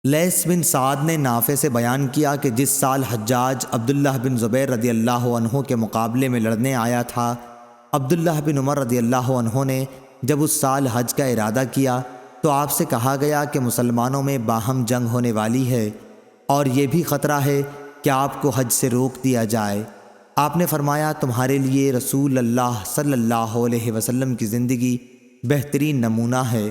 لیث بن سعد نے نافع سے بیان کیا کہ جس سال حجاج عبداللہ بن زبیر رضی اللہ عنہ کے مقابلے میں لڑنے آیا تھا، عبداللہ بن عمر رضی اللہ عنہ نے جب اس سال حج کا ارادہ کیا تو آپ سے کہا گیا کہ مسلمانوں میں باہم جنگ ہونے والی ہے اور یہ بھی خطرہ ہے کہ آپ کو حج سے روک دیا جائے۔ آپ نے فرمایا، تمہارے لیے رسول اللہ صلی اللہ علیہ وسلم کی زندگی بہترین نمونہ ہے۔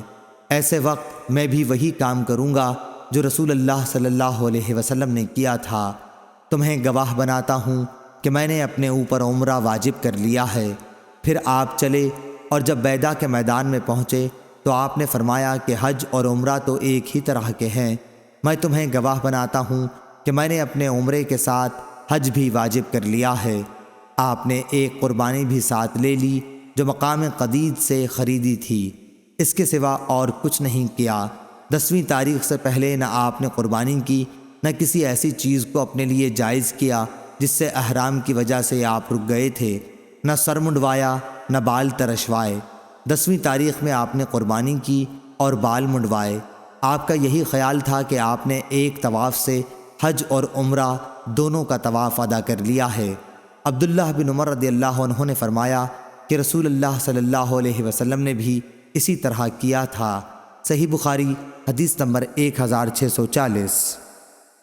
ایسے وقت میں بھی وہی کام کروں گا جو رسول اللہ صلی اللہ علیہ وسلم نے کیا تھا۔ تمہیں گواہ بناتا ہوں کہ میں نے اپنے اوپر عمرہ واجب کر لیا ہے۔ پھر آپ چلے اور جب بیدہ کے میدان میں پہنچے تو آپ نے فرمایا کہ حج اور عمرہ تو ایک ہی طرح کے ہیں۔ میں تمہیں گواہ بناتا ہوں کہ میں نے اپنے عمرے کے ساتھ حج بھی واجب کر لیا ہے۔ آپ نے ایک قربانی بھی ساتھ لے لی جو مقام قدید سے خریدی تھی، اس کے سوا اور کچھ نہیں کیا۔ 10ویں تاریخ سے پہلے نہ آپ نے قربانی کی، نہ کسی ایسی چیز کو اپنے لیے جائز کیا جس سے احرام کی وجہ سے آپ رک گئے تھے، نہ سر منڈوایا نہ بال ترشوائے۔ 10ویں تاریخ میں آپ نے قربانی کی اور بال منڈوائے۔ آپ کا یہی خیال تھا کہ آپ نے ایک طواف سے حج اور عمرہ دونوں کا طواف ادا کر لیا ہے۔ عبداللہ بن عمر رضی اللہ عنہ نے فرمایا کہ رسول اللہ صلی اللہ علیہ وسلم نے بھی اسی طرح کیا تھا۔ صحیح بخاری حدیث نمبر 1640۔